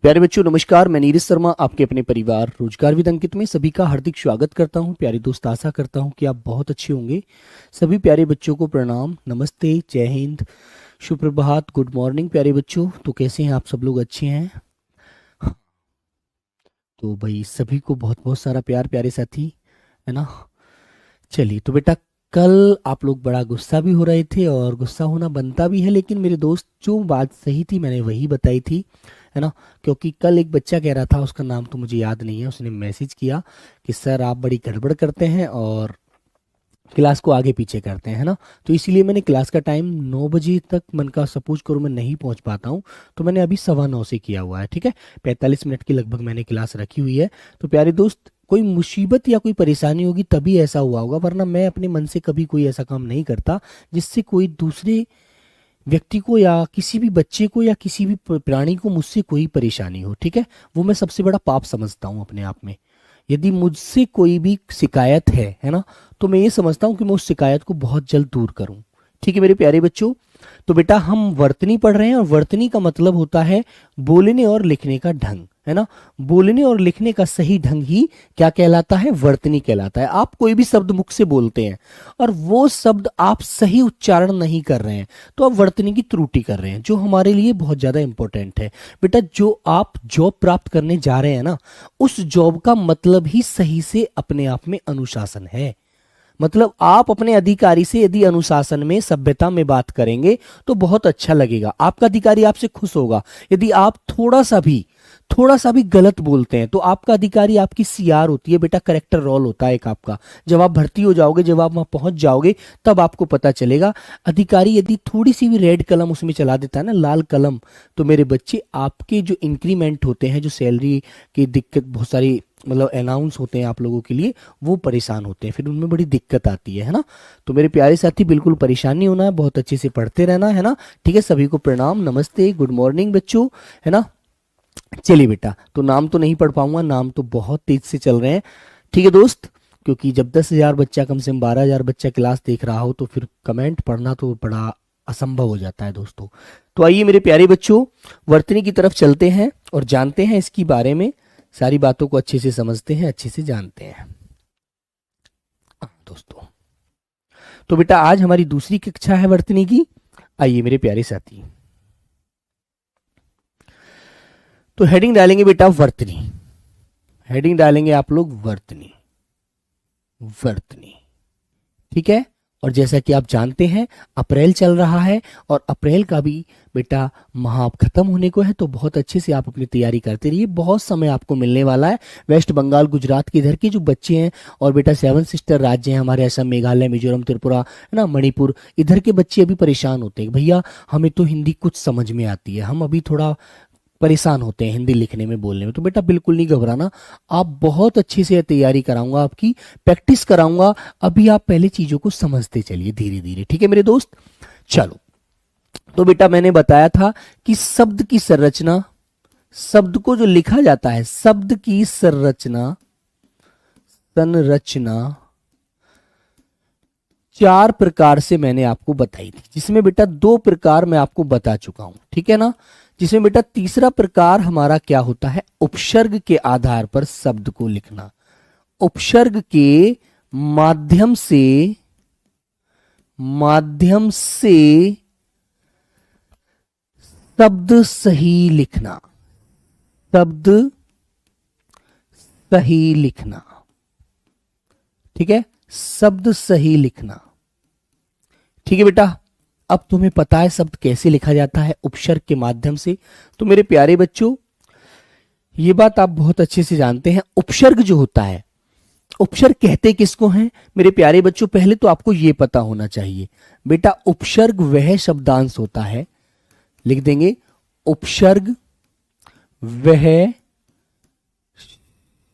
प्यारे बच्चों नमस्कार। मैं नीरज शर्मा आपके अपने परिवार रोजगार विद अंकित में सभी का हार्दिक स्वागत करता हूं। प्यारे दोस्त, आशा करता हूं कि आप बहुत अच्छे होंगे। सभी प्यारे बच्चों को प्रणाम, नमस्ते, जय हिंद, सुप्रभात, गुड मॉर्निंग। प्यारे बच्चों, तो कैसे हैं आप? सब लोग अच्छे हैं? तो भाई सभी को बहुत बहुत सारा प्यार प्यारे साथी, है ना। चलिए तो बेटा, कल आप लोग बड़ा गुस्सा भी हो रहे थे और गुस्सा होना बनता भी है, लेकिन मेरे दोस्त जो बात सही थी मैंने वही बताई थी, है ना। क्योंकि कल एक बच्चा कह रहा था, उसका नाम तो मुझे याद नहीं है, उसने मैसेज किया कि सर आप बड़ी गड़बड़ करते हैं और क्लास को आगे पीछे करते हैं, है ना। तो इसीलिए मैंने क्लास का टाइम 9 बजे तक, मन का सपोज करो मैं नहीं पहुंच पाता हूं, तो मैंने अभी 9:15 से किया हुआ है, ठीक है। 45 मिनट की लगभग मैंने क्लास रखी हुई है। तो प्यारे दोस्त, कोई मुसीबत या कोई परेशानी होगी तभी ऐसा हुआ होगा, वरना मैं अपने मन से कभी कोई ऐसा काम नहीं करता जिससे कोई दूसरे व्यक्ति को या किसी भी बच्चे को या किसी भी प्राणी को मुझसे कोई परेशानी हो, ठीक है। वो मैं सबसे बड़ा पाप समझता हूँ अपने आप में। यदि मुझसे कोई भी शिकायत है ना, तो मैं ये समझता हूँ कि मैं उस शिकायत को बहुत जल्द दूर करूँ, ठीक है मेरे प्यारे बच्चों। तो बेटा हम वर्तनी पढ़ रहे हैं और वर्तनी का मतलब होता है बोलने और लिखने का ढंग, है ना। बोलने और लिखने का सही ढंग ही क्या कहलाता है? वर्तनी कहलाता है। आप कोई भी शब्द मुख से बोलते हैं और वो शब्द आप सही उच्चारण नहीं कर रहे हैं, तो आप वर्तनी की त्रुटि कर रहे हैं, जो हमारे लिए बहुत ज्यादा इंपॉर्टेंट है। बेटा जो आप जॉब प्राप्त करने जा रहे हैं ना, उस जॉब का मतलब ही सही से अपने आप में अनुशासन है। मतलब आप अपने अधिकारी से यदि अनुशासन में, सभ्यता में बात करेंगे तो बहुत अच्छा लगेगा, आपका अधिकारी आपसे खुश होगा। यदि आप थोड़ा सा भी गलत बोलते हैं तो आपका अधिकारी, आपकी सीआर होती है बेटा, करेक्टर रोल होता है एक आपका। जब आप भर्ती हो जाओगे, जब आप वहां पहुंच जाओगे, तब आपको पता चलेगा। अधिकारी यदि थोड़ी सी भी रेड कलम उसमें चला देता है ना, लाल कलम, तो मेरे बच्चे आपके जो इंक्रीमेंट होते हैं, जो सैलरी की दिक्कत, बहुत सारी मतलब अनाउंस होते हैं आप लोगों के लिए, वो परेशान होते हैं, फिर उनमें बड़ी दिक्कत आती है ना। तो मेरे प्यारे साथी, बिल्कुल परेशान नहीं होना है, बहुत अच्छे से पढ़ते रहना है ना, ठीक है। सभी को प्रणाम, नमस्ते, गुड मॉर्निंग बच्चों, है ना। चलिए बेटा, तो नाम तो नहीं पढ़ पाऊंगा, नाम तो बहुत तेज से चल रहे हैं, ठीक है दोस्त। क्योंकि जब 10,000 बच्चा, कम से कम 12,000 बच्चा क्लास देख रहा हो, तो फिर कमेंट पढ़ना तो बड़ा असंभव हो जाता है दोस्तों। तो आइए मेरे प्यारे बच्चों, वर्तनी की तरफ चलते हैं और जानते हैं इसकी बारे में, सारी बातों को अच्छे से समझते हैं, अच्छे से जानते हैं दोस्तों। तो बेटा आज हमारी दूसरी कक्षा है वर्तनी की। आइए मेरे प्यारे साथी, तो हेडिंग डालेंगे बेटा वर्तनी, हेडिंग डालेंगे आप लोग वर्तनी, वर्तनी, ठीक है। और जैसा कि आप जानते हैं अप्रैल चल रहा है और अप्रैल का भी बेटा माह अब खत्म होने को है, तो बहुत अच्छे से आप अपनी तैयारी करते रहिए, बहुत समय आपको मिलने वाला है। वेस्ट बंगाल, गुजरात के इधर के जो बच्चे हैं, और बेटा 7 सिस्टर राज्य हैं हमारे, असम, मेघालय, मिजोरम, त्रिपुरा, है ना, मणिपुर, इधर के बच्चे अभी परेशान होते हैं, भैया हमें तो हिंदी कुछ समझ में आती है, हम अभी थोड़ा परेशान होते हैं हिंदी लिखने में, बोलने में। तो बेटा बिल्कुल नहीं घबराना, आप बहुत अच्छे से तैयारी कराऊंगा, आपकी प्रैक्टिस कराऊंगा। अभी आप पहले चीजों को समझते चलिए धीरे धीरे, ठीक है मेरे दोस्त। चलो, तो बेटा मैंने बताया था कि शब्द की संरचना, शब्द को जो लिखा जाता है, शब्द की संरचना, संरचना 4 प्रकार से मैंने आपको बताई थी, जिसमें बेटा 2 प्रकार मैं आपको बता चुका हूं, ठीक है ना। जिसमें बेटा तीसरा प्रकार हमारा क्या होता है? उपसर्ग के आधार पर शब्द को लिखना, उपसर्ग के माध्यम से शब्द सही लिखना, शब्द सही लिखना, ठीक है, शब्द सही लिखना, ठीक है बेटा। अब तुम्हें पता है शब्द कैसे लिखा जाता है? उपसर्ग के माध्यम से। तो मेरे प्यारे बच्चों, ये बात आप बहुत अच्छे से जानते हैं। उपसर्ग जो होता है, उपसर्ग कहते किसको हैं मेरे प्यारे बच्चों? पहले तो आपको यह पता होना चाहिए बेटा, उपसर्ग वह शब्दांश होता है, लिख देंगे, उपसर्ग वह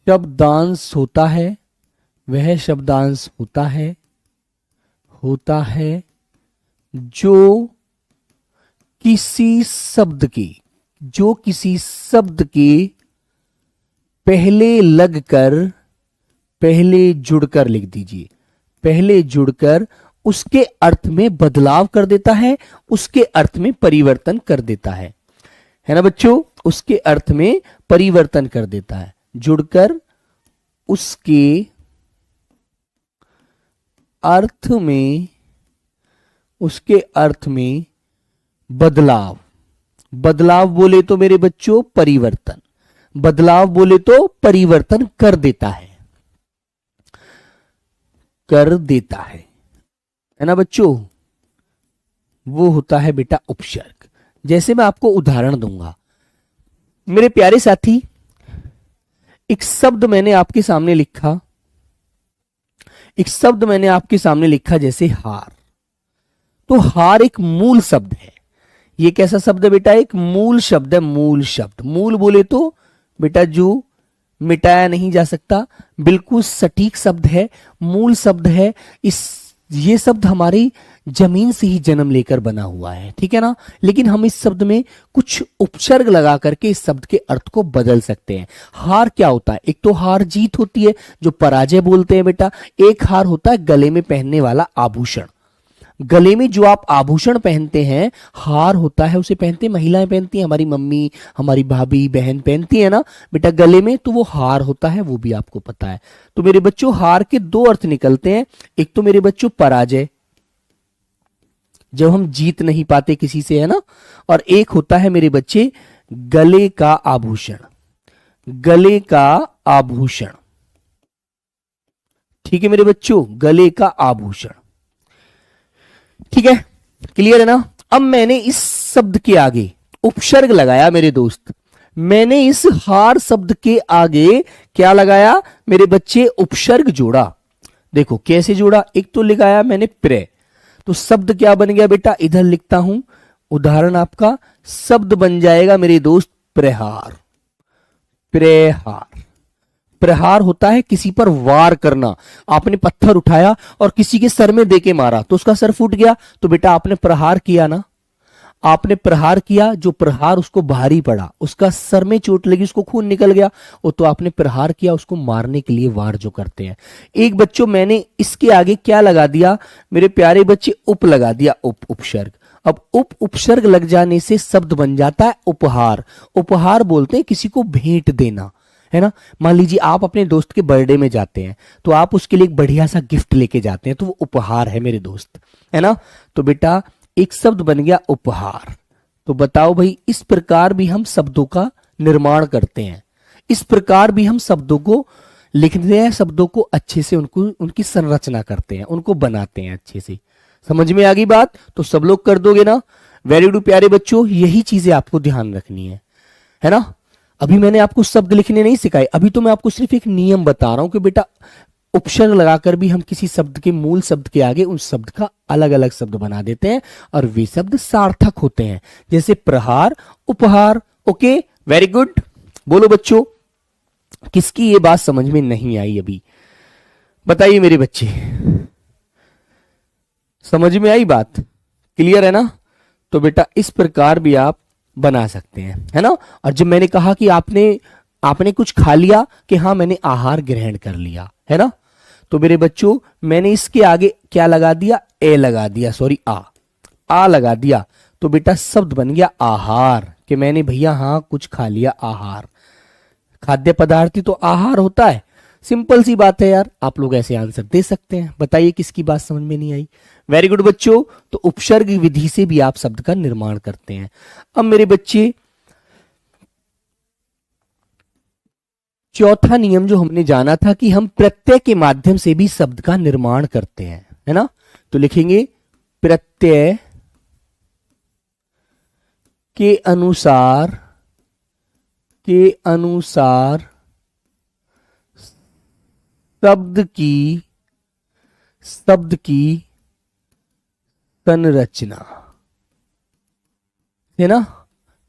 शब्दांश होता है, वह शब्दांश होता है जो किसी शब्द के पहले लगकर, पहले जुड़कर, लिख दीजिए, पहले जुड़कर उसके अर्थ में बदलाव कर देता है, उसके अर्थ में परिवर्तन कर देता है। है ना बच्चों, उसके अर्थ में परिवर्तन कर देता है, जुड़कर उसके अर्थ में, उसके अर्थ में बदलाव, बदलाव बोले तो मेरे बच्चों परिवर्तन, बदलाव बोले तो परिवर्तन कर देता है, कर देता है ना बच्चों, वो होता है बेटा उपसर्ग। जैसे मैं आपको उदाहरण दूंगा मेरे प्यारे साथी, एक शब्द मैंने आपके सामने लिखा, एक शब्द मैंने आपके सामने लिखा जैसे हार। तो हार एक मूल शब्द है। ये कैसा शब्द है बेटा? एक मूल शब्द है, मूल शब्द। मूल बोले तो बेटा जो मिटाया नहीं जा सकता, बिल्कुल सटीक शब्द है, मूल शब्द है। ये शब्द हमारी जमीन से ही जन्म लेकर बना हुआ है, ठीक है ना। लेकिन हम इस शब्द में कुछ उपसर्ग लगा करके इस शब्द के अर्थ को बदल सकते हैं। हार क्या होता है? एक तो हार जीत होती है जो पराजय बोलते हैं बेटा। एक हार होता है गले में पहनने वाला आभूषण। गले में जो आप आभूषण पहनते हैं हार होता है, उसे पहनते महिलाएं पहनती हैं, हमारी मम्मी, हमारी भाभी, बहन पहनती है ना बेटा गले में, तो वो हार होता है, वो भी आपको पता है। तो मेरे बच्चों हार के दो अर्थ निकलते हैं। एक तो मेरे बच्चों पराजय, जब हम जीत नहीं पाते किसी से, है ना। और एक होता है मेरे बच्चे गले का आभूषण, गले का आभूषण, ठीक है मेरे बच्चों, गले का आभूषण, ठीक है, क्लियर है ना। अब मैंने इस शब्द के आगे उपसर्ग लगाया मेरे दोस्त, मैंने इस हार शब्द के आगे क्या लगाया मेरे बच्चे? उपसर्ग जोड़ा। देखो कैसे जोड़ा, एक तो लगाया मैंने प्रे, तो शब्द क्या बन गया बेटा? इधर लिखता हूं उदाहरण आपका, शब्द बन जाएगा मेरे दोस्त प्रहार। प्रहार, प्रहार होता है किसी पर वार करना। आपने पत्थर उठाया और किसी के सर में देके मारा तो उसका सर फूट गया, तो बेटा आपने प्रहार किया ना, आपने प्रहार किया, जो प्रहार उसको भारी पड़ा, उसका सर में चोट लगी, उसको खून निकल गया, वो तो आपने प्रहार किया, उसको मारने के लिए वार जो करते हैं। एक बच्चों मैंने इसके आगे क्या लगा दिया मेरे प्यारे बच्चे? उप लगा दिया, उपसर्ग। अब उपसर्ग लग जाने से शब्द बन जाता है उपहार। उपहार बोलते हैं किसी को भेंट देना, है ना। मान लीजिए आप अपने दोस्त के बर्थडे में जाते हैं तो आप उसके लिए एक बढ़िया सा गिफ्ट लेके जाते हैं, तो वो उपहार है मेरे दोस्त, है ना। तो बेटा एक शब्द बन गया उपहार। तो बताओ भाई, इस प्रकार भी हम शब्दों का निर्माण करते हैं, इस प्रकार भी हम शब्दों को लिखते हैं, शब्दों को अच्छे से उनको उनकी संरचना करते हैं, उनको बनाते हैं अच्छे से। समझ में आ गई बात? तो सब लोग कर दोगे ना? वेरी गुड प्यारे बच्चों, यही चीजें आपको ध्यान रखनी है ना। अभी मैंने आपको शब्द लिखने नहीं सिखाए, अभी तो मैं आपको सिर्फ एक नियम बता रहा हूं कि बेटा उपसर्ग लगाकर भी हम किसी शब्द के मूल शब्द के आगे उस शब्द का अलग अलग शब्द बना देते हैं और वे शब्द सार्थक होते हैं, जैसे प्रहार, उपहार। Okay, very good. बोलो बच्चों, किसकी ये बात समझ में नहीं आई अभी? बताइए मेरे बच्चे, समझ में आई बात? क्लियर है ना? तो बेटा इस प्रकार भी आप बना सकते हैं, है ना। और जब मैंने कहा कि आपने कुछ खा लिया, कि हाँ मैंने आहार ग्रहण कर लिया, है ना, तो मेरे बच्चों मैंने इसके आगे क्या लगा दिया? ए लगा दिया, सॉरी आ लगा दिया। तो बेटा शब्द बन गया आहार, कि मैंने भैया हाँ कुछ खा लिया, आहार। खाद्य पदार्थ ही तो आहार होता है। सिंपल सी बात है यार, आप लोग ऐसे आंसर दे सकते हैं। बताइए किसकी बात समझ में नहीं आई? वेरी गुड बच्चों। तो उपसर्ग विधि से भी आप शब्द का निर्माण करते हैं। अब मेरे बच्चे चौथा नियम जो हमने जाना था कि हम प्रत्यय के माध्यम से भी शब्द का निर्माण करते हैं, है ना। तो लिखेंगे प्रत्यय के अनुसार शब्द की संरचना, है ना।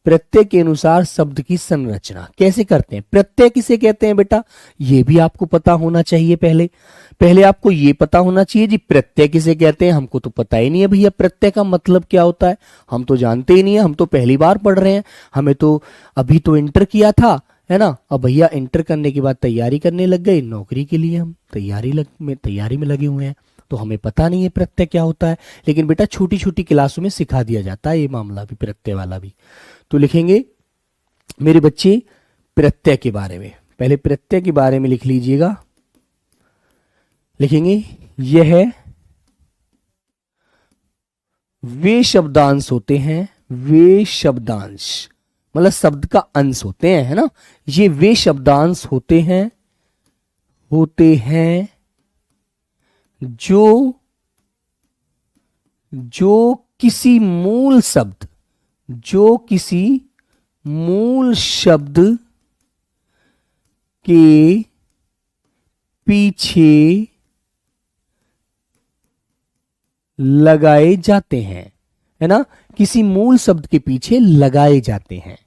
प्रत्यय के अनुसार शब्द की संरचना कैसे करते हैं? प्रत्यय किसे कहते हैं बेटा? ये भी आपको पता होना चाहिए। पहले आपको ये पता होना चाहिए जी प्रत्यय किसे कहते हैं। हमको तो पता ही नहीं है भैया प्रत्यय का मतलब क्या होता है, हम तो जानते ही नहीं है, हम तो पहली बार पढ़ रहे हैं। हमें तो अभी तो इंटर किया था, है ना। अब भैया इंटर करने के बाद तैयारी करने लग गए नौकरी के लिए, हम तैयारी में लगे हुए हैं, तो हमें पता नहीं है प्रत्यय क्या होता है। लेकिन बेटा छोटी छोटी क्लासों में सिखा दिया जाता है ये मामला भी, प्रत्यय वाला भी। तो लिखेंगे मेरे बच्चे प्रत्यय के बारे में, पहले प्रत्यय के बारे में लिख लीजिएगा। लिखेंगे यह वे शब्दांश होते हैं, वे शब्दांश मतलब शब्द का अंश होते हैं, है ना। ये वे शब्दांश होते हैं जो किसी मूल शब्द के पीछे लगाए जाते हैं, है ना। किसी मूल शब्द के पीछे लगाए जाते हैं,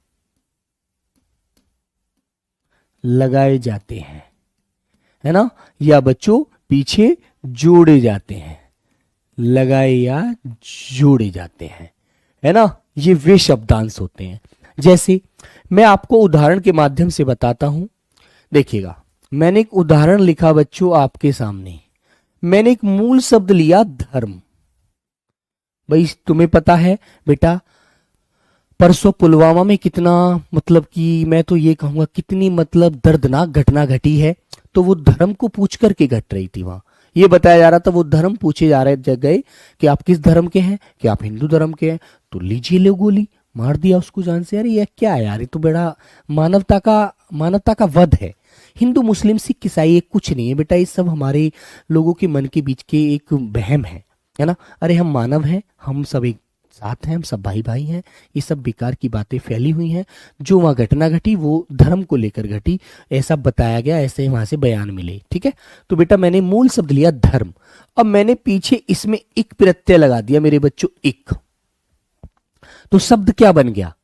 है ना, या बच्चों पीछे जोड़े जाते हैं, लगाए या जोड़े जाते हैं, है ना। ये वे शब्दांश होते हैं। जैसे मैं आपको उदाहरण के माध्यम से बताता हूं, देखिएगा। मैंने एक उदाहरण लिखा बच्चों आपके सामने। मैंने एक मूल शब्द लिया धर्म। भाई तुम्हें पता है बेटा, परसों पुलवामा में कितना मतलब कि मैं तो ये कहूंगा कितनी मतलब दर्दनाक घटना घटी है। तो वो धर्म को पूछ करके घट रही थी। वहां ये बताया जा रहा था, वो धर्म पूछे जा रहे गए कि आप किस धर्म के हैं, कि आप हिंदू धर्म के हैं। तो लीजिए ले गोली मार दिया उसको जान से। अरे यह क्या है यार, ये तो बड़ा मानवता का वध है। हिंदू मुस्लिम सिख ईसाई ये कुछ नहीं है बेटा, ये सब हमारे लोगों के मन के बीच के एक वहम है ना। अरे हम मानव हैं, हम सब एक साथ हैं, हम सब भाई भाई हैं। ये सब बेकार की बातें फैली हुई हैं। जो वहां घटना घटी वो धर्म को लेकर घटी, ऐसा बताया गया, ऐसे वहां से बयान मिले। ठीक है, तो बेटा मैंने मूल शब्द लिया धर्म। अब मैंने पीछे इसमें एक प्रत्यय लगा दिया मेरे बच्चों, एक। तो शब्द क्या बन गया,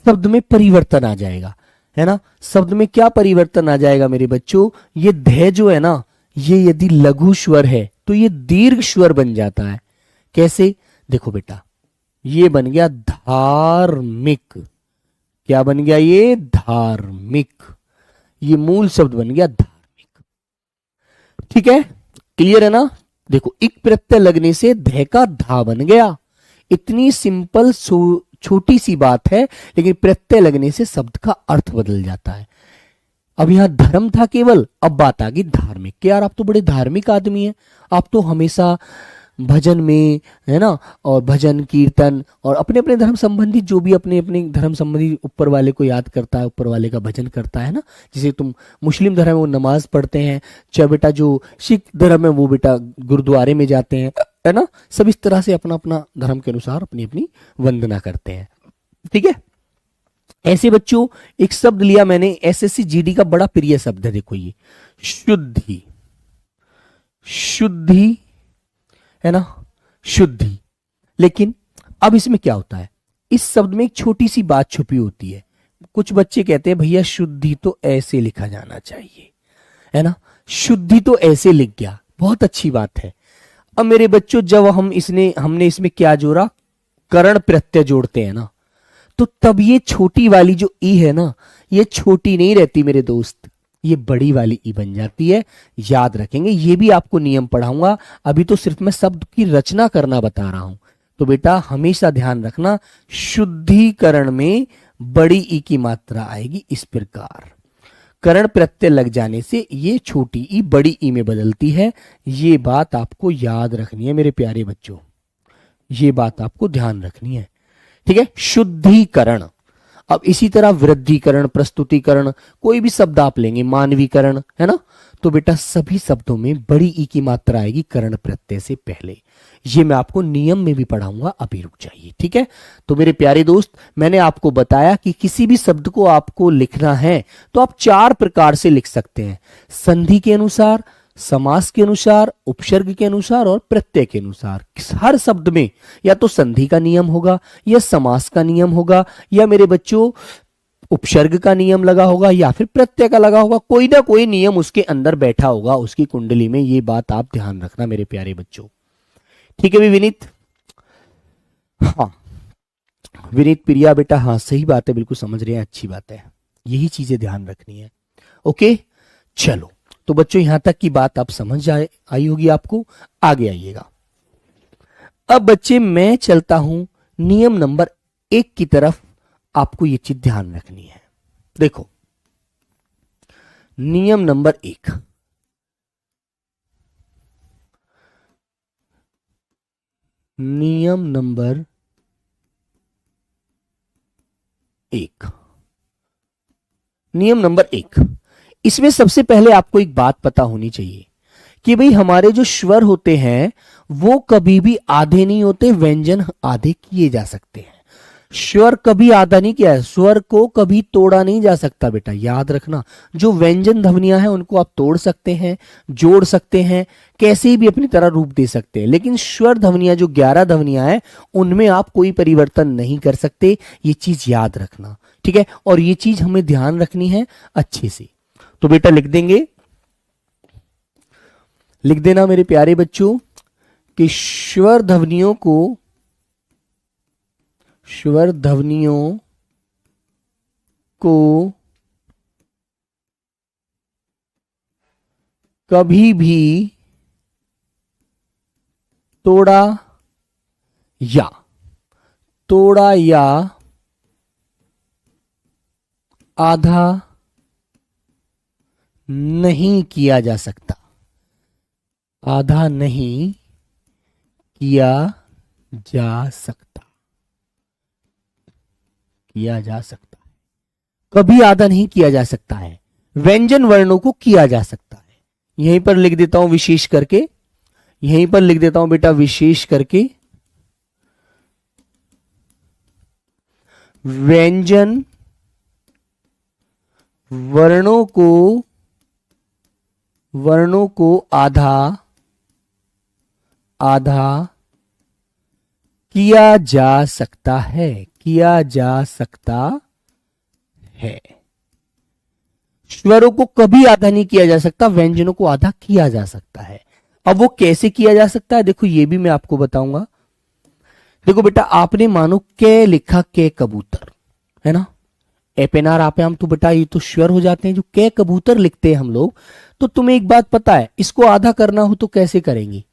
शब्द में परिवर्तन आ जाएगा, है ना। शब्द में क्या परिवर्तन आ जाएगा मेरे बच्चों, ये ध जो है ना, ये यदि लघु स्वर है तो ये दीर्घ स्वर बन जाता है। कैसे, देखो बेटा, ये बन गया धार्मिक। क्या बन गया, ये धार्मिक। ये मूल शब्द बन गया धार्मिक। ठीक है, क्लियर है ना। देखो एक प्रत्यय लगने से ध का धा बन गया। इतनी सिंपल छोटी सी बात है, लेकिन प्रत्यय लगने से शब्द का अर्थ बदल जाता है। अब यहां धर्म था केवल, अब बात आ गई धार्मिक। कि यार आप तो बड़े धार्मिक आदमी हैं, आप तो हमेशा भजन में, है ना, और भजन कीर्तन और अपने अपने धर्म संबंधी, जो भी अपने अपने धर्म संबंधी ऊपर वाले को याद करता है, ऊपर वाले का भजन करता है ना। जैसे तुम मुस्लिम धर्म है वो नमाज पढ़ते हैं, चाहे बेटा जो सिख धर्म है वो बेटा गुरुद्वारे में जाते हैं, है ना। सब इस तरह से अपना अपना धर्म के अनुसार अपनी अपनी वंदना करते हैं। ठीक है, ऐसे बच्चों एक शब्द लिया मैंने, एसएससी जीडी का बड़ा प्रिय शब्द है। देखो ये शुद्धि, शुद्धि है ना, शुद्धि। लेकिन अब इसमें क्या होता है, इस शब्द में एक छोटी सी बात छुपी होती है। कुछ बच्चे कहते हैं भैया शुद्धि तो ऐसे लिखा जाना चाहिए, है ना। शुद्धि तो ऐसे लिख गया, बहुत अच्छी बात है। अब मेरे बच्चों जब हमने इसमें क्या जोड़ा, करण प्रत्यय जोड़ते हैं ना, तो तब ये छोटी वाली जो ई है ना, ये छोटी नहीं रहती मेरे दोस्त, ये बड़ी वाली ई बन जाती है। याद रखेंगे, ये भी आपको नियम पढ़ाऊंगा। अभी तो सिर्फ मैं शब्द की रचना करना बता रहा हूं। तो बेटा हमेशा ध्यान रखना, शुद्धिकरण में बड़ी ई की मात्रा आएगी इस प्रकार। करण प्रत्यय लग जाने से ये छोटी ई बड़ी ई में बदलती है। ये बात आपको याद रखनी है मेरे प्यारे बच्चों, ये बात आपको ध्यान रखनी है। ठीक है, शुद्धिकरण। अब इसी तरह वृद्धिकरण, प्रस्तुतिकरण, कोई भी शब्द आप लेंगे, मानवीकरण, है ना, तो बेटा सभी शब्दों में बड़ी ई की मात्रा आएगी करण प्रत्यय से पहले। ये मैं आपको नियम में भी पढ़ाऊंगा, अभी रुक जाइए। ठीक है, तो मेरे प्यारे दोस्त मैंने आपको बताया कि किसी भी शब्द को आपको लिखना है तो आप चार प्रकार से लिख सकते हैं, संधि के अनुसार, समास के अनुसार, उपसर्ग के अनुसार और प्रत्यय के अनुसार। हर शब्द में या तो संधि का नियम होगा, या समास का नियम होगा, या मेरे बच्चों उपसर्ग का नियम लगा होगा, या फिर प्रत्यय का लगा होगा। कोई ना कोई नियम उसके अंदर बैठा होगा उसकी कुंडली में। ये बात आप ध्यान रखना मेरे प्यारे बच्चों। ठीक है भी विनीत, हाँ विनीत प्रिया बेटा, हाँ सही बात है, बिल्कुल समझ रहे हैं, अच्छी बात है, यही चीजें ध्यान रखनी है। ओके चलो, तो बच्चों यहां तक की बात आप समझ आई होगी आपको। आगे आइएगा। अब बच्चे मैं चलता हूं नियम नंबर 1 की तरफ, आपको ये चीज ध्यान रखनी है। देखो, नियम नंबर 1, नियम नंबर 1, नियम नंबर 1, इसमें सबसे पहले आपको एक बात पता होनी चाहिए कि भाई हमारे जो स्वर होते हैं वो कभी भी आधे नहीं होते, व्यंजन आधे किए जा सकते हैं। स्वर कभी आधा नहीं किया है, स्वर को कभी तोड़ा नहीं जा सकता बेटा, याद रखना। जो व्यंजन ध्वनियां हैं उनको आप तोड़ सकते हैं, जोड़ सकते हैं, कैसे भी अपनी तरह रूप दे सकते हैं, लेकिन स्वर ध्वनियां जो 11 ध्वनियां हैं उनमें आप कोई परिवर्तन नहीं कर सकते। ये चीज याद रखना, ठीक है। और ये चीज हमें ध्यान रखनी है अच्छे से। तो बेटा लिख देंगे, लिख देना मेरे प्यारे बच्चों कि स्वर ध्वनियों को, स्वर ध्वनियों को कभी भी तोड़ा या आधा नहीं किया जा सकता, आधा नहीं किया जा सकता, किया जा सकता है, कभी आधा नहीं किया जा सकता है। व्यंजन वर्णों को किया जा सकता है। यहीं पर लिख देता हूं विशेष करके, यहीं पर लिख देता हूं बेटा विशेष करके, व्यंजन वर्णों को आधा किया जा सकता है, किया जा सकता है। स्वरों को कभी आधा नहीं किया जा सकता, व्यंजनों को आधा किया जा सकता है। अब वो कैसे किया जा सकता है, देखो ये भी मैं आपको बताऊंगा। देखो बेटा, आपने मानो के लिखा, के कबूतर, है ना, एपेनार आप हम, तो बेटा ये तो स्वर हो जाते हैं। जो के कबूतर लिखते हैं हम लोग, तो तुम्हें एक बात पता है, इसको आधा करना हो तो कैसे करेंगे,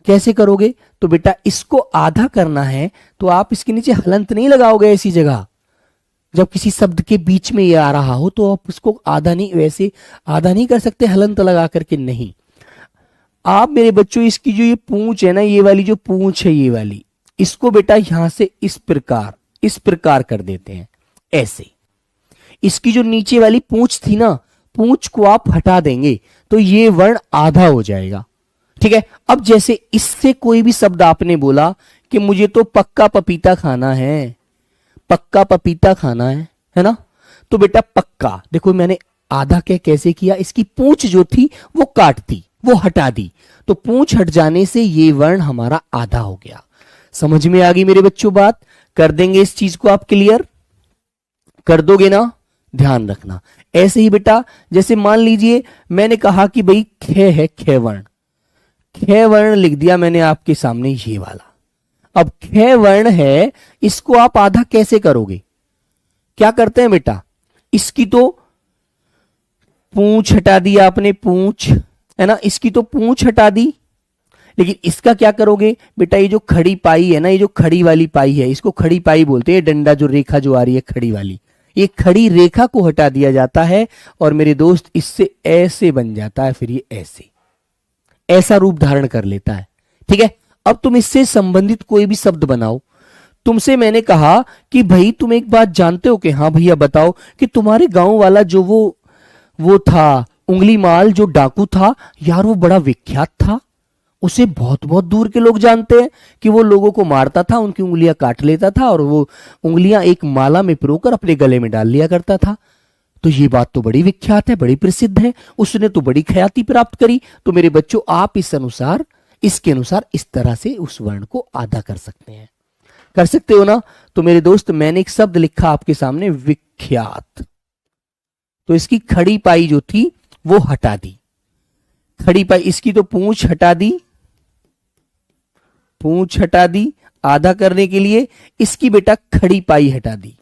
कैसे करोगे? तो बेटा इसको आधा करना है तो आप इसके नीचे हलंत नहीं लगाओगे ऐसी जगह। जब किसी शब्द के बीच में ये आ रहा हो तो आप उसको आधा नहीं, वैसे आधा नहीं कर सकते हलंत लगा करके, नहीं। आप मेरे बच्चों इसकी जो ये पूंछ है ना, ये वाली जो पूंछ है ये वाली, इसको बेटा यहां से इस प्रकार कर देते हैं, ऐसे। इसकी जो नीचे वाली पूंछ थी ना, पूंछ को आप हटा देंगे तो ये वर्ण आधा हो जाएगा, ठीक है। अब जैसे इससे कोई भी शब्द आपने बोला कि मुझे तो पक्का पपीता खाना है, पक्का पपीता खाना है ना, तो बेटा पक्का, देखो मैंने आधा क्या कैसे किया, इसकी पूंछ जो थी वो काट दी, वो हटा दी, तो पूंछ हट जाने से ये वर्ण हमारा आधा हो गया। समझ में आ गई मेरे बच्चों बात? कर देंगे इस चीज को आप क्लियर कर दोगे ना? ध्यान रखना। ऐसे ही बेटा जैसे मान लीजिए मैंने कहा कि भाई खे है, खे वर्ण, खे वर्ण लिख दिया मैंने आपके सामने ये वाला। अब खे वर्ण है, इसको आप आधा कैसे करोगे? क्या करते हैं बेटा, इसकी तो पूंछ हटा दी आपने, पूंछ है ना, इसकी तो पूंछ हटा दी, लेकिन इसका क्या करोगे बेटा? ये जो खड़ी पाई है ना, ये जो खड़ी वाली पाई है, इसको खड़ी पाई बोलते हैं। डंडा जो रेखा जो आ रही है खड़ी वाली, ये खड़ी रेखा को हटा दिया जाता है और मेरे दोस्त इससे ऐसे बन जाता है, फिर ये ऐसे ऐसा रूप धारण कर लेता है, ठीक है। अब तुम इससे संबंधित कोई भी शब्द बनाओ। तुमसे मैंने कहा कि भाई तुम एक बात जानते हो कि हाँ भैया बताओ, कि तुम्हारे गांव वाला जो वो था उंगली माल, जो डाकू था यार, वो बड़ा विख्यात था। उसे बहुत बहुत दूर के लोग जानते हैं कि वो लोगों को मारता था, उनकी उंगलियां काट लेता था और वो उंगलियां एक माला में पिरोकर अपने गले में डाल लिया करता था। तो ये बात तो बड़ी विख्यात है, बड़ी प्रसिद्ध है, उसने तो बड़ी ख्याति प्राप्त करी। तो मेरे बच्चों आप इसके अनुसार इस तरह से उस वर्ण को आधा कर सकते हैं, कर सकते हो ना? तो मेरे दोस्त मैंने एक शब्द लिखा आपके सामने, विख्यात। तो इसकी खड़ी पाई जो थी वो हटा दी, खड़ी पाई, इसकी तो पूंछ हटा दी, पूंछ हटा दी आधा करने के लिए, इसकी बेटा खड़ी पाई हटा दी।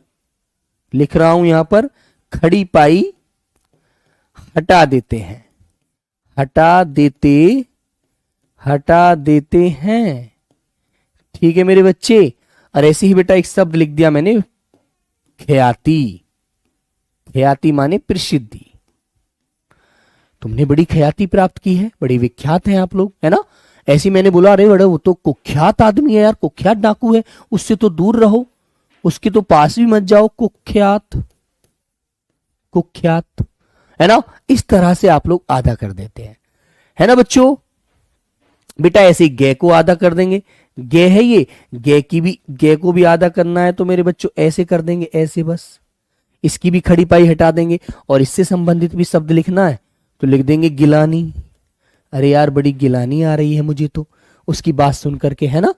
लिख रहा हूं यहां पर, खड़ी पाई हटा देते हैं, हटा देते हैं, ठीक है मेरे बच्चे। और ऐसे ही बेटा एक शब्द लिख दिया मैंने, ख्याति, ख्याति माने प्रसिद्धि। तुमने बड़ी ख्याति प्राप्त की है, बड़ी विख्यात हैं आप लोग, है ना। ऐसी मैंने बोला अरे बड़े वो तो कुख्यात आदमी है यार, कुख्यात डाकू है, उससे तो दूर रहो, उसके तो पास भी मत जाओ, कुख्यात कुख्यात, है ना। इस तरह से आप लोग आधा कर देते हैं, है ना बच्चों। बेटा ऐसे गे को आधा कर देंगे, गे है ये, गे को भी आधा करना है तो मेरे बच्चों ऐसे कर देंगे, ऐसे बस। इसकी भी खड़ी पाई हटा देंगे और इससे संबंधित भी शब्द लिखना है तो लिख देंगे गिलानी। अरे यार बड़ी गिलानी आ रही है मुझे तो उसकी बात सुन करके, है ना।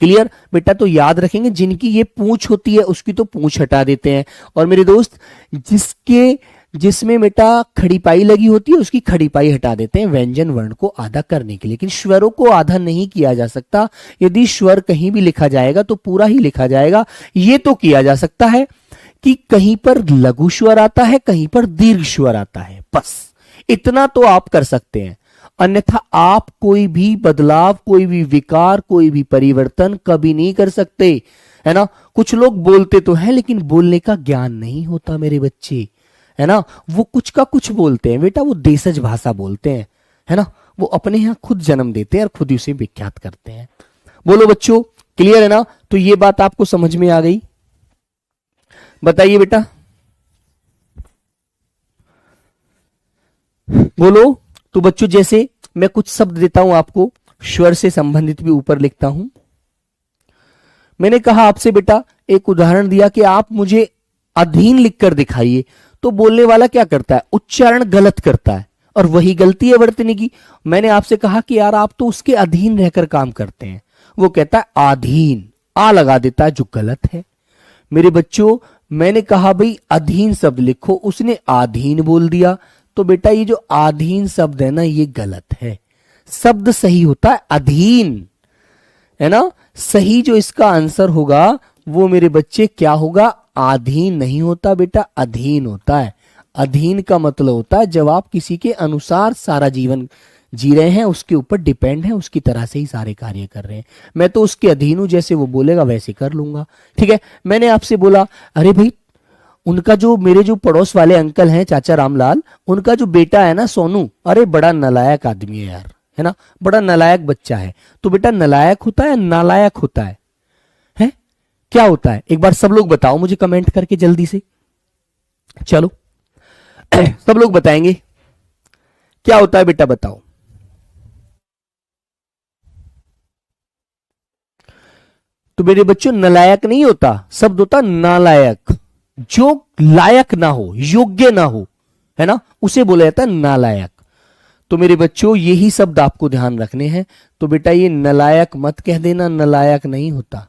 क्लियर बेटा। तो याद रखेंगे जिनकी ये पूंछ होती है उसकी तो पूंछ हटा देते हैं, और मेरे दोस्त जिसमें बेटा खड़ी पाई लगी होती है उसकी खड़ी पाई हटा देते हैं व्यंजन वर्ण को आधा करने के लिए। लेकिन स्वरों को आधा नहीं किया जा सकता। यदि स्वर कहीं भी लिखा जाएगा तो पूरा ही लिखा जाएगा। ये तो किया जा सकता है कि कहीं पर लघु स्वर आता है, कहीं पर दीर्घ स्वर आता है, बस इतना तो आप कर सकते हैं। अन्यथा आप कोई भी बदलाव, कोई भी विकार, कोई भी परिवर्तन कभी नहीं कर सकते, है ना। कुछ लोग बोलते तो हैं लेकिन बोलने का ज्ञान नहीं होता मेरे बच्चे, है ना। वो कुछ का कुछ बोलते हैं बेटा, वो देशज भाषा बोलते हैं, है ना। वो अपने यहां खुद जन्म देते हैं और खुद ही उसे विख्यात करते हैं। बोलो बच्चों क्लियर है ना। तो ये बात आपको समझ में आ गई, बताइए बेटा, बोलो। तो बच्चों जैसे मैं कुछ शब्द देता हूं आपको, स्वर से संबंधित भी ऊपर लिखता हूं। मैंने कहा आपसे बेटा, एक उदाहरण दिया कि आप मुझे अधीन लिखकर दिखाइए, तो बोलने वाला क्या करता है, उच्चारण गलत करता है, और वही गलती है वर्तनी की। मैंने आपसे कहा कि यार आप तो उसके अधीन रहकर काम करते हैं, वो कहता है आधीन, आ लगा देता है जो गलत है। मेरे बच्चों मैंने कहा भाई अधीन शब्द लिखो, उसने आधीन बोल दिया, तो बेटा ये जो आधीन शब्द है ना ये गलत है। शब्द सही होता है अधीन, है ना। सही जो इसका आंसर होगा वो मेरे बच्चे क्या होगा, आधीन नहीं होता बेटा, अधीन होता है। अधीन का मतलब होता है जब आप किसी के अनुसार सारा जीवन जी रहे हैं, उसके ऊपर डिपेंड है, उसकी तरह से ही सारे कार्य कर रहे हैं। मैं तो उसके अधीन हूं, जैसे वो बोलेगा वैसे कर लूंगा, ठीक है। मैंने आपसे बोला अरे भाई उनका जो मेरे जो पड़ोस वाले अंकल हैं चाचा रामलाल, उनका जो बेटा है ना सोनू, अरे बड़ा नालायक आदमी है यार, है ना, बड़ा नालायक बच्चा है। तो बेटा नालायक होता है नालायक होता है क्या होता है, एक बार सब लोग बताओ मुझे कमेंट करके जल्दी से, चलो सब लोग बताएंगे क्या होता है बेटा, बताओ। तो मेरे बच्चों नालायक नहीं होता, शब्द होता नालायक, जो लायक ना हो, योग्य ना हो, है ना, उसे बोला जाता है नालायक। तो मेरे बच्चों यही शब्द आपको ध्यान रखने हैं। तो बेटा ये नालायक मत कह देना, नालायक नहीं होता,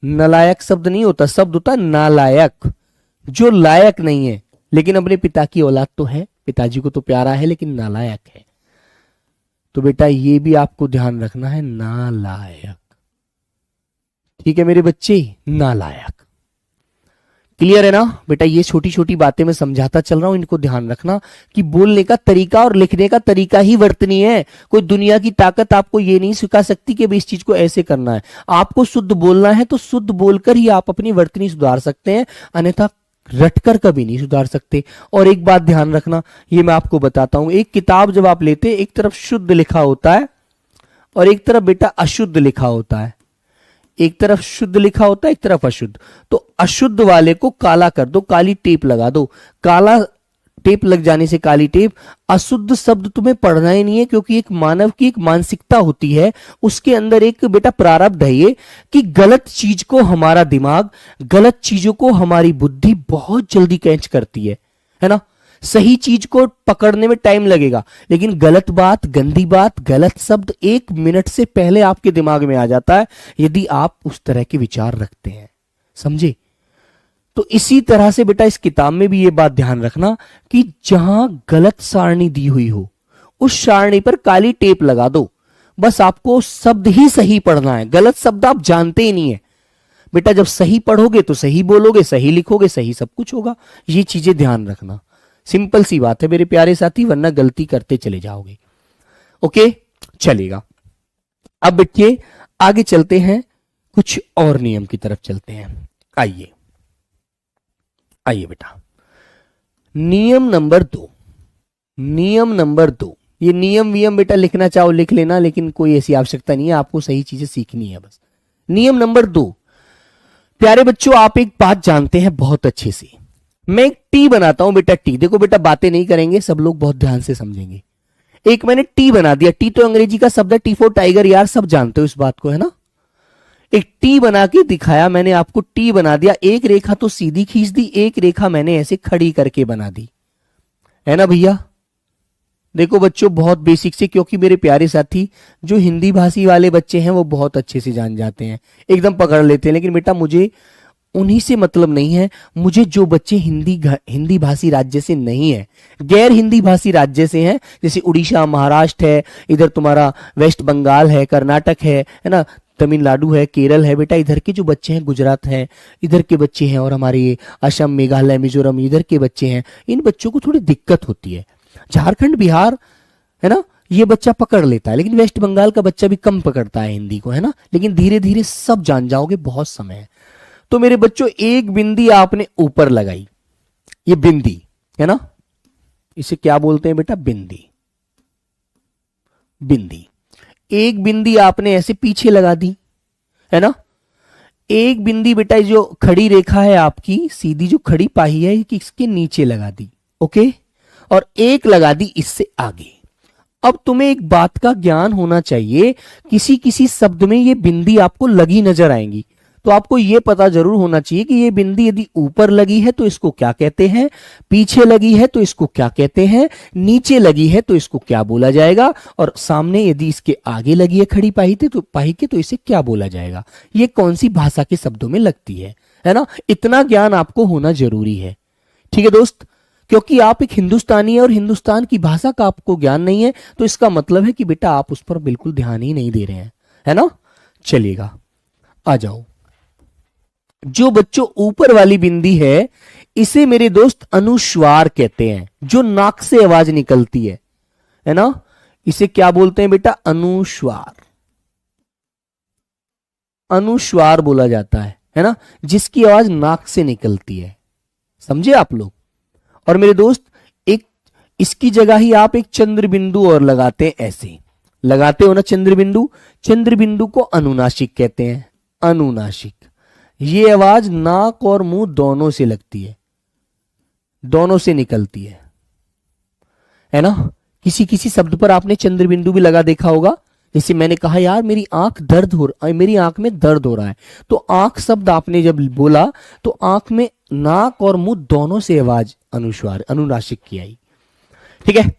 नालायक शब्द नहीं होता, शब्द होता नालायक, जो लायक नहीं है लेकिन अपने पिता की औलाद तो है, पिताजी को तो प्यारा है लेकिन नालायक है। तो बेटा ये भी आपको ध्यान रखना है, नालायक, ठीक है मेरे बच्चे, नालायक। क्लियर है ना बेटा। ये छोटी छोटी बातें मैं समझाता चल रहा हूं, इनको ध्यान रखना कि बोलने का तरीका और लिखने का तरीका ही वर्तनी है। कोई दुनिया की ताकत आपको ये नहीं सिखा सकती कि इस चीज को ऐसे करना है। आपको शुद्ध बोलना है तो शुद्ध बोलकर ही आप अपनी वर्तनी सुधार सकते हैं, अन्यथा रटकर कभी नहीं सुधार सकते। और एक बात ध्यान रखना, ये मैं आपको बताता हूं, एक किताब जब आप लेते एक तरफ शुद्ध लिखा होता है और एक तरफ बेटा अशुद्ध लिखा होता है, एक तरफ शुद्ध लिखा होता है एक तरफ अशुद्ध। तो अशुद्ध वाले को काला कर दो, काली टेप लगा दो, काला टेप लग जाने से काली टेप, अशुद्ध शब्द तुम्हें पढ़ना ही नहीं है, क्योंकि एक मानव की एक मानसिकता होती है, उसके अंदर एक बेटा प्रारब्ध है ये कि गलत चीज को हमारा दिमाग, गलत चीजों को हमारी बुद्धि बहुत जल्दी कैच करती है ना। सही चीज को पकड़ने में टाइम लगेगा, लेकिन गलत बात, गंदी बात, गलत शब्द 1 मिनट से पहले आपके दिमाग में आ जाता है, यदि आप उस तरह के विचार रखते हैं, समझे। तो इसी तरह से बेटा इस किताब में भी ये बात ध्यान रखना कि जहां गलत सारणी दी हुई हो उस सारणी पर काली टेप लगा दो, बस आपको शब्द ही सही पढ़ना है, गलत शब्द आप जानते ही नहीं है बेटा। जब सही पढ़ोगे तो सही बोलोगे, सही लिखोगे, सही सब कुछ होगा। ये चीजें ध्यान रखना, सिंपल सी बात है मेरे प्यारे साथी, वरना गलती करते चले जाओगे। ओके चलेगा। अब बच्चे आगे चलते हैं, कुछ और नियम की तरफ चलते हैं, आइए। आइए बेटा, नियम नंबर 2, नियम नंबर 2, ये नियम वियम बेटा लिखना चाहो लिख लेना, लेकिन कोई ऐसी आवश्यकता नहीं है, आपको सही चीजें सीखनी है बस। नियम नंबर 2, प्यारे बच्चों आप एक बात जानते हैं बहुत अच्छे से, मैं एक टी बनाता हूं बेटा, टी देखो बेटा बातें नहीं करेंगे, सब लोग बहुत ध्यान से समझेंगे। एक मैंने टी बना दिया, टी तो अंग्रेजी का शब्द है, टी फॉर टाइगर, यार सब जानते हो इस बात को है ना। एक टी बना के दिखाया मैंने आपको, टी बना दिया, एक रेखा तो सीधी खींच दी, एक रेखा मैंने ऐसे खड़ी करके बना दी, है ना भैया। देखो बच्चों बहुत बेसिक से, क्योंकि मेरे प्यारे साथी जो हिंदी भाषी वाले बच्चे हैं वो बहुत अच्छे से जान जाते हैं, एकदम पकड़ लेते हैं, लेकिन बेटा मुझे उन्हीं से मतलब नहीं है, मुझे जो बच्चे हिंदी भाषी राज्य से नहीं है, गैर हिंदी भाषी राज्य से हैं, जैसे उड़ीसा, महाराष्ट्र है, इधर तुम्हारा वेस्ट बंगाल है, कर्नाटक है ना, तमिलनाडु है, केरल है, बेटा इधर के जो बच्चे हैं, गुजरात है, इधर के बच्चे हैं, और हमारे ये असम, मेघालय, मिजोरम, इधर के बच्चे हैं, इन बच्चों को थोड़ी दिक्कत होती है। झारखंड, बिहार है ना, ये बच्चा पकड़ लेता है, लेकिन वेस्ट बंगाल का बच्चा भी कम पकड़ता है हिंदी को, है ना, लेकिन धीरे धीरे सब जान जाओगे, बहुत समय है। तो मेरे बच्चों एक बिंदी आपने ऊपर लगाई, ये बिंदी है ना, इसे क्या बोलते हैं बेटा, बिंदी, बिंदी। एक बिंदी आपने ऐसे पीछे लगा दी, है ना, एक बिंदी बेटा जो खड़ी रेखा है आपकी सीधी, जो खड़ी पाही है कि इसके नीचे लगा दी, ओके, और एक लगा दी इससे आगे। अब तुम्हें एक बात का ज्ञान होना चाहिए, किसी किसी शब्द में ये बिंदी आपको लगी नजर आएंगी, तो आपको ये पता जरूर होना चाहिए कि ये बिंदी यदि ऊपर लगी है तो इसको क्या कहते हैं, पीछे लगी है तो इसको क्या कहते हैं, नीचे लगी है तो इसको क्या बोला जाएगा, और सामने यदि इसके आगे लगी है खड़ी पाही के तो इसे क्या बोला जाएगा, ये कौन सी भाषा के शब्दों में लगती है ना। इतना ज्ञान आपको होना जरूरी है, ठीक है दोस्त, क्योंकि आप एक हिंदुस्तानी है और हिंदुस्तान की भाषा का आपको ज्ञान नहीं है, तो इसका मतलब है कि बेटा आप उस पर बिल्कुल ध्यान ही नहीं दे रहे हैं, है ना। चलिएगा आ जाओ, जो बच्चों ऊपर वाली बिंदी है इसे मेरे दोस्त अनुस्वार कहते हैं, जो नाक से आवाज निकलती है ना, इसे क्या बोलते हैं बेटा, अनुस्वार, अनुस्वार बोला जाता है ना, जिसकी आवाज नाक से निकलती है, समझे आप लोग। और मेरे दोस्त एक इसकी जगह ही आप एक चंद्र बिंदु और लगाते हैं, ऐसे लगाते हो ना चंद्र बिंदु, चंद्र बिंदु को अनुनासिक कहते हैं, अनुनासिक। ये आवाज नाक और मुंह दोनों से लगती है, दोनों से निकलती है ना। किसी किसी शब्द पर आपने चंद्र बिंदु भी लगा देखा होगा, जैसे मैंने कहा यार मेरी आंख मेरी आंख में दर्द हो रहा है, तो आंख शब्द आपने जब बोला तो आंख में नाक और मुंह दोनों से आवाज अनुस्वार अनुनासिक की आई, ठीक है।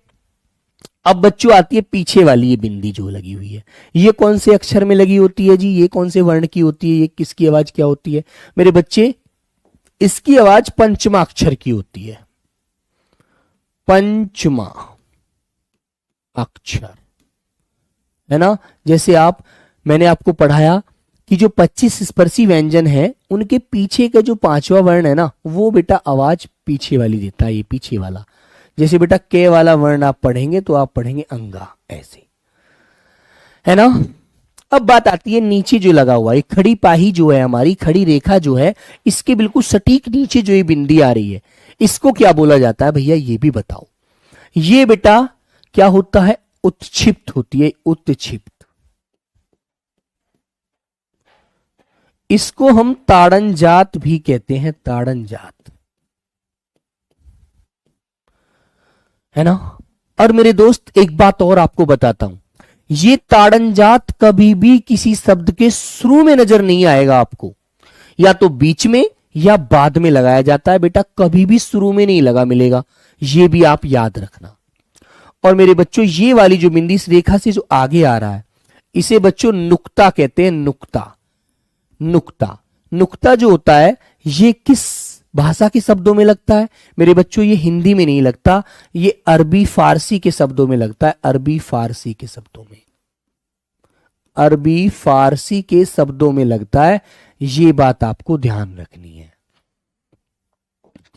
अब बच्चों आती है पीछे वाली ये बिंदी जो लगी हुई है, ये कौन से अक्षर में लगी होती है जी, ये कौन से वर्ण की होती है, ये किसकी आवाज क्या होती है मेरे बच्चे, इसकी आवाज पंचमा अक्षर की होती है, पंचमा अक्षर, है ना। जैसे मैंने आपको पढ़ाया कि जो 25 स्पर्शी व्यंजन है उनके पीछे का जो 5वां वर्ण है ना, वो बेटा आवाज पीछे वाली देता है, ये पीछे वाला। जैसे बेटा के वाला वर्ण आप पढ़ेंगे तो आप पढ़ेंगे अंगा, ऐसे, है ना। अब बात आती है नीचे जो लगा हुआ है, खड़ी पाही जो है हमारी, खड़ी रेखा जो है, इसके बिल्कुल सटीक नीचे जो ये बिंदी आ रही है, इसको क्या बोला जाता है भैया, ये भी बताओ। ये बेटा क्या होता है, उत्क्षिप्त होती है, उत्क्षिप्त। इसको हम ताड़नजात भी कहते हैं, ताड़नजात, है ना। और मेरे दोस्त एक बात और आपको बताता हूं, ये ताड़नजात कभी भी किसी शब्द के शुरू में नजर नहीं आएगा आपको, या तो बीच में या बाद में लगाया जाता है बेटा, कभी भी शुरू में नहीं लगा मिलेगा, ये भी आप याद रखना। और मेरे बच्चों ये वाली जो बिंदी इस रेखा से जो आगे आ रहा है, इसे बच्चों नुक्ता कहते हैं, नुक्ता, नुक्ता। नुक्ता जो होता है ये किस भाषा के शब्दों में लगता है मेरे बच्चों, ये हिंदी में नहीं लगता, ये अरबी फारसी के शब्दों में लगता है, अरबी फारसी के शब्दों में, अरबी फारसी के शब्दों में लगता है, ये बात आपको ध्यान रखनी है,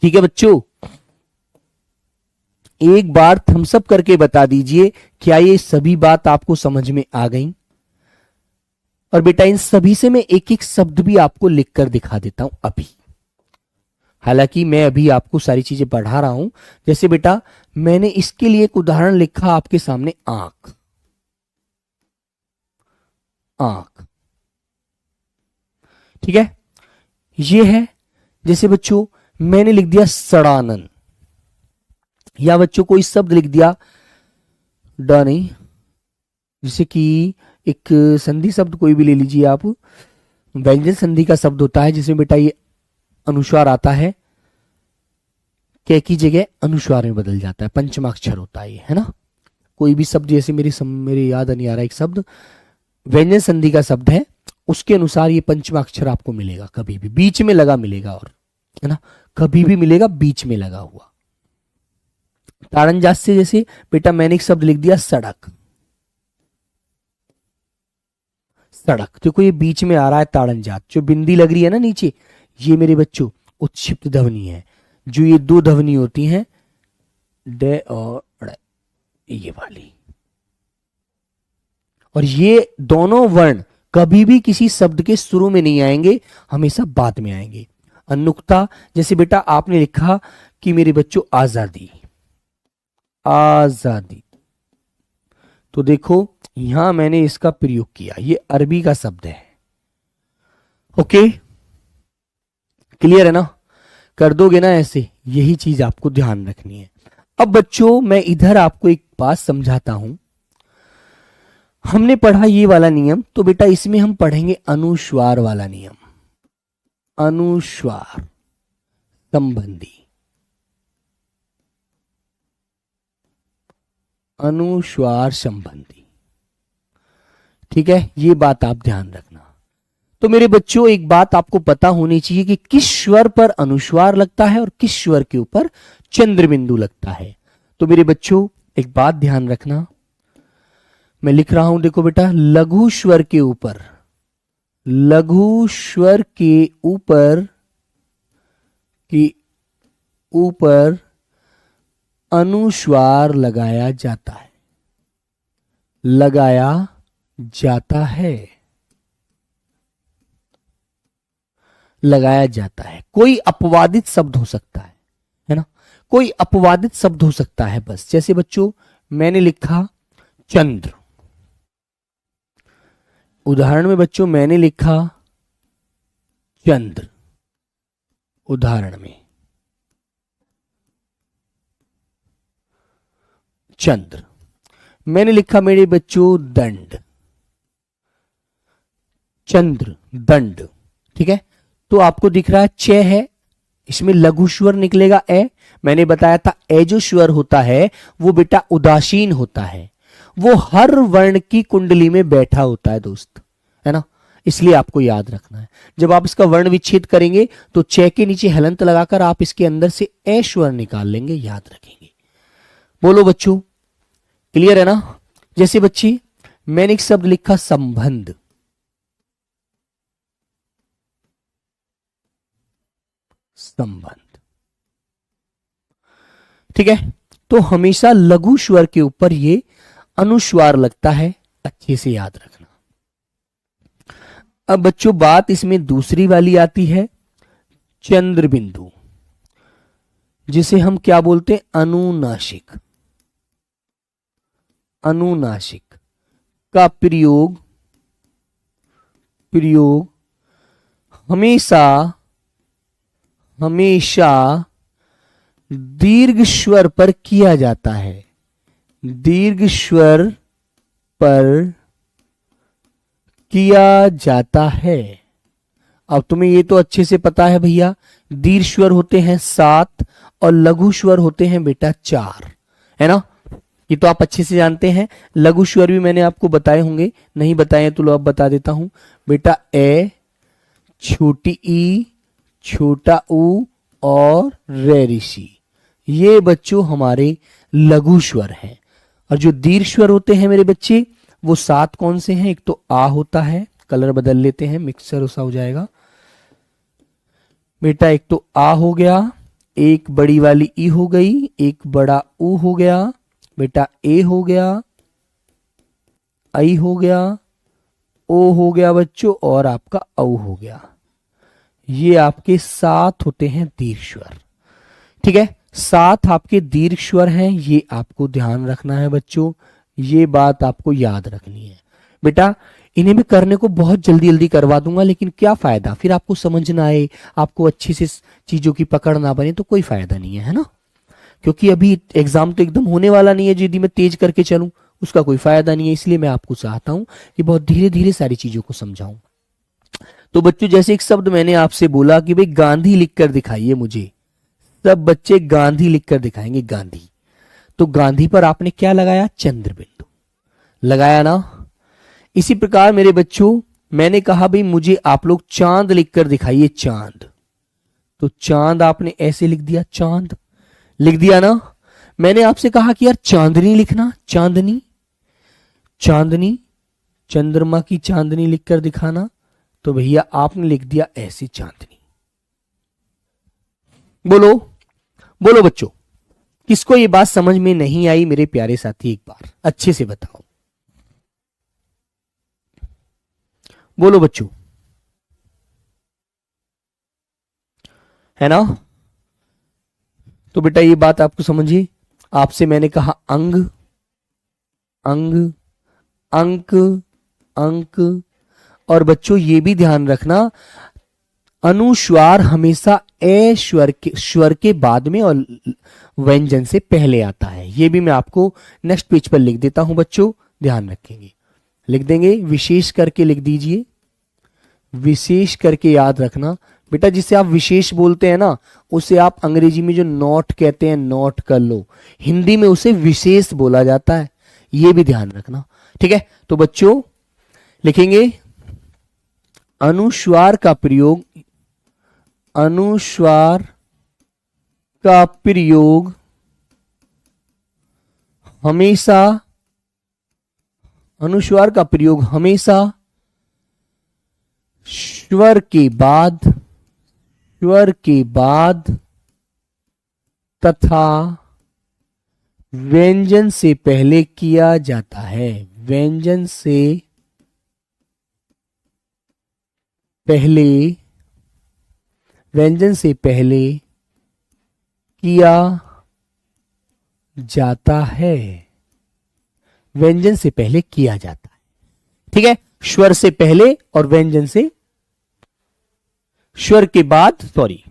ठीक है बच्चों। एक बार थम्स अप करके बता दीजिए, क्या ये सभी बात आपको समझ में आ गई। और बेटा इन सभी से मैं एक एक शब्द भी आपको लिखकर दिखा देता हूं अभी। हालांकि मैं अभी आपको सारी चीजें पढ़ा रहा हूं। जैसे बेटा मैंने इसके लिए एक उदाहरण लिखा आपके सामने, आंख। आंख, ठीक है, ये है। जैसे बच्चों मैंने लिख दिया सड़ानन, या बच्चों कोई शब्द लिख दिया ड नहीं, जैसे कि एक संधि शब्द कोई भी ले लीजिए आप, व्यंजन संधि का शब्द होता है जिसमें बेटा ये अनुस्वार आता है, क की जगह अनुस्वार में बदल जाता है, पंचमाक्षर होता है ये, है ना। कोई भी शब्द, जैसे मेरी याद नहीं आ रहा, एक शब्द व्यंजन संधि का शब्द है, उसके अनुसार ये पंचमाक्षर आपको मिलेगा, कभी भी बीच में लगा मिलेगा, और है ना, कभी भी मिलेगा बीच में लगा हुआ। ताड़नजात से जैसे बेटा मैंने एक शब्द लिख दिया सड़क। सड़क देखो ये बीच में आ रहा है, ताड़नजात जो बिंदी लग रही है ना नीचे, ये मेरे बच्चों उत्क्षिप्त ध्वनि है। जो ये दो ध्वनि होती हैं ड और ड़, ये वाली, और ये दोनों वर्ण कभी भी किसी शब्द के शुरू में नहीं आएंगे, हमेशा बाद में आएंगे। अनुक्ता, जैसे बेटा आपने लिखा कि मेरे बच्चों आजादी, आजादी, तो देखो यहां मैंने इसका प्रयोग किया, ये अरबी का शब्द है। ओके, क्लियर है ना, कर दोगे ना ऐसे, यही चीज आपको ध्यान रखनी है। अब बच्चों मैं इधर आपको एक बात समझाता हूं। हमने पढ़ा ये वाला नियम, तो बेटा इसमें हम पढ़ेंगे अनुस्वार वाला नियम, अनुस्वार संबंधी, अनुस्वार संबंधी, ठीक है, ये बात आप ध्यान रखना। तो मेरे बच्चों एक बात आपको पता होनी चाहिए कि किस स्वर पर अनुस्वार लगता है और किस स्वर के ऊपर चंद्र बिंदु लगता है। तो मेरे बच्चों एक बात ध्यान रखना, मैं लिख रहा हूं, देखो बेटा लघु स्वर के ऊपर, लघु स्वर के ऊपर अनुस्वार लगाया जाता है, लगाया जाता है, लगाया जाता है। कोई अपवादित शब्द हो सकता है ना, कोई अपवादित शब्द हो सकता है बस। जैसे बच्चों मैंने लिखा चंद्र, उदाहरण में बच्चों मैंने लिखा चंद्र, उदाहरण में चंद्र। मैंने लिखा मेरे बच्चों दंड, चंद्र दंड, ठीक है। तो आपको दिख रहा है च है, इसमें लघु स्वर निकलेगा ए। मैंने बताया था ए जो स्वर होता है वो बेटा उदासीन होता है, वो हर वर्ण की कुंडली में बैठा होता है दोस्त, है ना, इसलिए आपको याद रखना है। जब आप इसका वर्ण विच्छेद करेंगे तो च के नीचे हलंत लगाकर आप इसके अंदर से ए स्वर निकाल लेंगे, याद रखेंगे। बोलो बच्चों, क्लियर है ना। जैसे बच्चे मैंने एक शब्द लिखा संबंध, संबंध, ठीक है। तो हमेशा लघु स्वर के ऊपर ये अनुस्वार लगता है, अच्छे से याद रखना। अब बच्चों बात इसमें दूसरी वाली आती है, चंद्र बिंदु, जिसे हम क्या बोलते हैं, अनुनासिक। अनुनासिक का प्रयोग हमेशा दीर्घ स्वर पर किया जाता है, दीर्घ स्वर पर किया जाता है। अब तुम्हें ये तो अच्छे से पता है भैया, दीर्घ स्वर होते हैं 7 और लघु स्वर होते हैं बेटा 4, है ना, ये तो आप अच्छे से जानते हैं। लघु स्वर भी मैंने आपको बताए होंगे, नहीं बताए तो लो अब बता देता हूं बेटा, ए, छोटी ई, छोटा ऊ और रेरिशी, ये बच्चों हमारे लघु स्वर हैं। और जो दीर्घ स्वर होते हैं मेरे बच्चे वो 7 कौन से हैं, एक तो आ होता है, कलर बदल लेते हैं, मिक्सर सा हो जाएगा बेटा, एक तो आ हो गया, एक बड़ी वाली ई हो गई, एक बड़ा ऊ हो गया बेटा, ए हो गया, आई हो गया, ओ हो गया बच्चों, और आपका औ हो गया। ये आपके 7 होते हैं दीर्घ स्वर। ठीक है, 7 आपके दीर्घ स्वर हैं, ये आपको ध्यान रखना है बच्चों, ये बात आपको याद रखनी है बेटा। इन्हें मैं करने को बहुत जल्दी जल्दी करवा दूंगा, लेकिन क्या फायदा, फिर आपको समझ ना आए, आपको अच्छे से चीजों की पकड़ ना बने, तो कोई फायदा नहीं है ना। क्योंकि अभी एग्जाम तो एकदम होने वाला नहीं है, यदि मैं तेज करके चलूं उसका कोई फायदा नहीं है। इसलिए मैं आपको चाहता हूं कि बहुत धीरे धीरे सारी चीजों को समझाऊं। तो बच्चों, जैसे एक शब्द मैंने आपसे बोला कि भाई गांधी लिखकर दिखाइए मुझे, सब बच्चे गांधी लिखकर दिखाएंगे, गांधी। तो गांधी पर आपने क्या लगाया, चंद्र बिंदु लगाया ना। इसी प्रकार मेरे बच्चों, मैंने कहा भाई मुझे आप लोग चांद लिखकर दिखाइए, चांद। तो चांद आपने ऐसे लिख दिया, चांद लिख दिया ना। मैंने आपसे कहा कि यार चांदनी लिखना, चांदनी, चांदनी, चंद्रमा की चांदनी लिखकर दिखाना। तो भैया आपने लिख दिया ऐसी चांदनी। बोलो बोलो बच्चों, किसको ये बात समझ में नहीं आई मेरे प्यारे साथी, एक बार अच्छे से बताओ, बोलो बच्चों, है ना। तो बेटा ये बात आपको समझिए, आपसे मैंने कहा अंग, अंग, अंक, अंक। और बच्चों ये भी ध्यान रखना, अनुस्वार हमेशा ए स्वर के बाद में और व्यंजन से पहले आता है। ये भी मैं आपको नेक्स्ट पेज पर लिख देता हूं बच्चों, ध्यान रखेंगे, लिख देंगे, विशेष करके लिख दीजिए, विशेष करके याद रखना बेटा। जिसे आप विशेष बोलते हैं ना, उसे आप अंग्रेजी में जो नोट कहते हैं, नोट कर लो, हिंदी में उसे विशेष बोला जाता है, ये भी ध्यान रखना। ठीक है, तो बच्चों लिखेंगे अनुस्वार का प्रयोग, अनुस्वार का प्रयोग हमेशा, अनुस्वार का प्रयोग हमेशा स्वर के बाद, स्वर के बाद तथा व्यंजन से पहले किया जाता है, व्यंजन से पहले, व्यंजन से पहले किया जाता है, व्यंजन से पहले किया जाता है। ठीक है, स्वर से पहले और व्यंजन से, स्वर के बाद, सॉरी,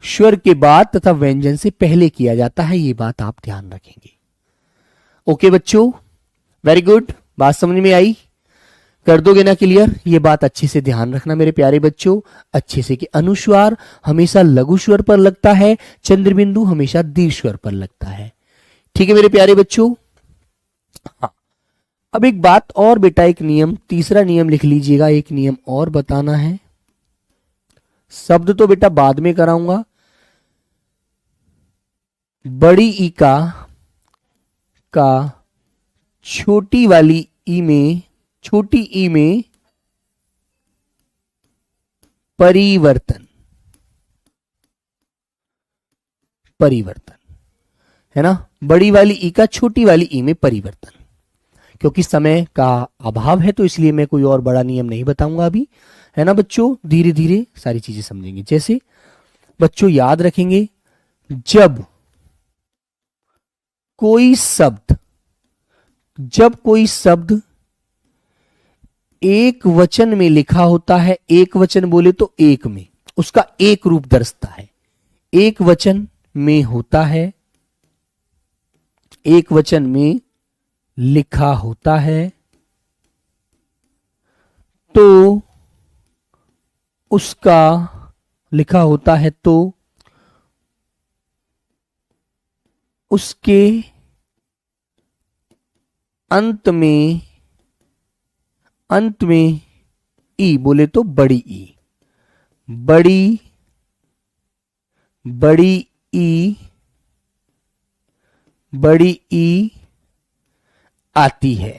स्वर के बाद तथा व्यंजन से पहले किया जाता है, ये बात आप ध्यान रखेंगे। ओके बच्चों, वेरी गुड, बात समझ में आई, कर दोगे ना क्लियर। ये बात अच्छे से ध्यान रखना मेरे प्यारे बच्चों, अच्छे से, कि अनुस्वार हमेशा लघु स्वर पर लगता है, चंद्र बिंदु हमेशा दीर्घ स्वर पर लगता है। ठीक है मेरे प्यारे बच्चों। हाँ, अब एक बात और बेटा, एक नियम, तीसरा नियम लिख लीजिएगा, एक नियम और बताना है। शब्द तो बेटा बाद में कराऊंगा, बड़ी ई का छोटी वाली ई में, छोटी ई में परिवर्तन, परिवर्तन, है ना। बड़ी वाली ई का छोटी वाली ई में परिवर्तन। क्योंकि समय का अभाव है तो इसलिए मैं कोई और बड़ा नियम नहीं बताऊंगा अभी, है ना बच्चों। धीरे धीरे सारी चीजें समझेंगे। जैसे बच्चों याद रखेंगे, जब कोई शब्द, जब कोई शब्द एक वचन में लिखा होता है, एक वचन बोले तो एक में, उसका एक रूप दर्शता है, एक वचन में होता है, एक वचन में लिखा होता है, तो उसका, लिखा होता है तो उसके अंत में, अंत में ई बोले तो बड़ी ई, बड़ी, बड़ी ई, बड़ी ई आती है।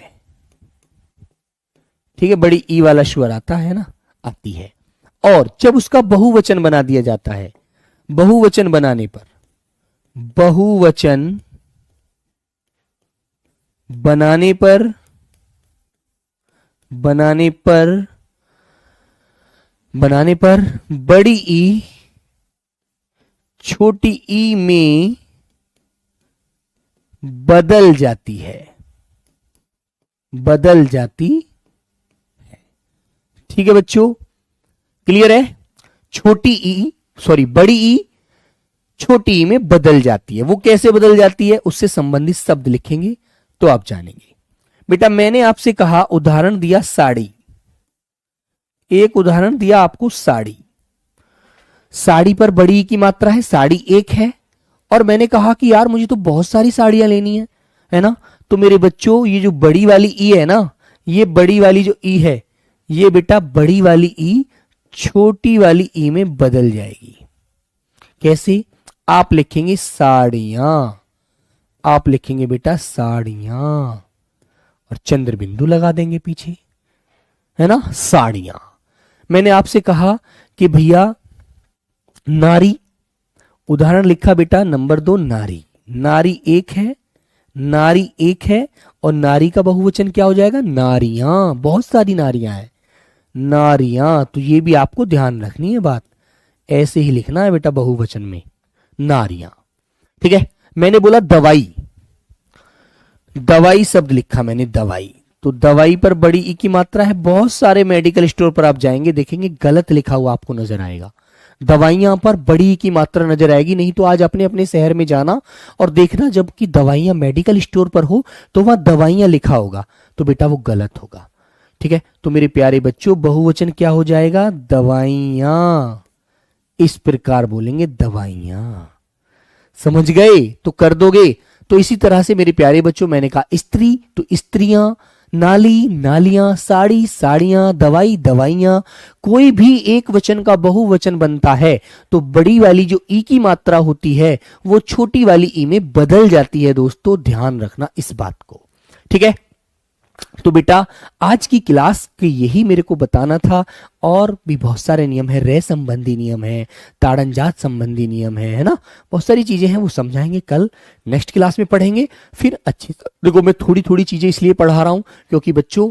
ठीक है, बड़ी ई वाला स्वर आता है ना, आती है। और जब उसका बहुवचन बना दिया जाता है, बहुवचन बनाने पर, बहुवचन बनाने पर, बनाने पर बनाने पर बड़ी ई छोटी ई में बदल जाती है, बदल जाती है। ठीक है बच्चों, क्लियर है? छोटी ई सॉरी बड़ी ई छोटी ई में बदल जाती है। वो कैसे बदल जाती है उससे संबंधित शब्द लिखेंगे तो आप जानेंगे। बेटा मैंने आपसे कहा, उदाहरण दिया साड़ी, एक उदाहरण दिया आपको साड़ी। साड़ी पर बड़ी ई की मात्रा है, साड़ी एक है, और मैंने कहा कि यार मुझे तो बहुत सारी साड़ियां लेनी है ना। तो मेरे बच्चों ये जो बड़ी वाली ई है ना, ये बड़ी वाली जो ई है, ये बेटा बड़ी वाली ई छोटी वाली ई में बदल जाएगी। कैसे? आप लिखेंगे साड़ियां, आप लिखेंगे बेटा साड़ियां और चंद्र बिंदु लगा देंगे पीछे, है ना, साड़ियां। मैंने आपसे कहा कि भैया नारी, उदाहरण लिखा बेटा नंबर 2 नारी। नारी एक है, नारी एक है, और नारी का बहुवचन क्या हो जाएगा? नारियां, बहुत सारी नारियां हैं, नारियां। तो ये भी आपको ध्यान रखनी है बात, ऐसे ही लिखना है बेटा बहुवचन में, नारियां। ठीक है। मैंने बोला दवाई, दवाई शब्द लिखा मैंने, दवाई। तो दवाई पर बड़ी ई की मात्रा है। बहुत सारे मेडिकल स्टोर पर आप जाएंगे देखेंगे गलत लिखा हुआ आपको नजर आएगा, दवाइयां पर बड़ी ई की मात्रा नजर आएगी। नहीं तो आज अपने अपने शहर में जाना और देखना, जबकि दवाइयां मेडिकल स्टोर पर हो तो वहां दवाइयां लिखा होगा, तो बेटा वो गलत होगा। ठीक है। तो मेरे प्यारे बच्चों बहुवचन क्या हो जाएगा? दवाइयां। इस प्रकार बोलेंगे दवाइयां। समझ गए? तो कर दोगे। तो इसी तरह से मेरे प्यारे बच्चों मैंने कहा स्त्री तो स्त्रियां, नाली नालियां, साड़ी साड़ियां, दवाई दवाइयां। कोई भी एक वचन का बहुवचन बनता है तो बड़ी वाली जो ई की मात्रा होती है वो छोटी वाली ई में बदल जाती है। दोस्तों ध्यान रखना इस बात को। ठीक है। तो बेटा आज की क्लास के यही मेरे को बताना था। और भी बहुत सारे नियम है, रे संबंधी नियम है, ताड़नजात संबंधी नियम है ना, बहुत सारी चीजें हैं, वो समझाएंगे कल नेक्स्ट क्लास में पढ़ेंगे। फिर अच्छे देखो मैं थोड़ी थोड़ी चीजें इसलिए पढ़ा रहा हूं क्योंकि बच्चों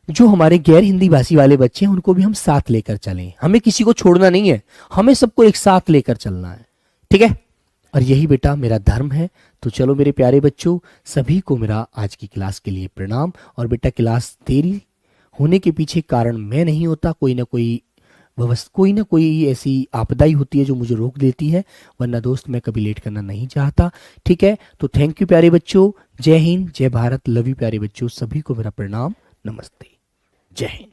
जो हमारे गैर हिंदी भाषी वाले बच्चे हैं उनको भी हम साथ लेकर चलें, हमें किसी को छोड़ना नहीं है, हमें सबको एक साथ लेकर चलना है। ठीक है। और यही बेटा मेरा धर्म है। तो चलो मेरे प्यारे बच्चों, सभी को मेरा आज की क्लास के लिए प्रणाम। और बेटा क्लास देरी होने के पीछे कारण मैं नहीं होता, कोई ना कोई ऐसी आपदा ही होती है जो मुझे रोक देती है, वरना दोस्त मैं कभी लेट करना नहीं चाहता। ठीक है। तो थैंक यू प्यारे बच्चों, जय हिंद जय भारत, लव यू प्यारे बच्चों, सभी को मेरा प्रणाम, नमस्ते, जय हिंद।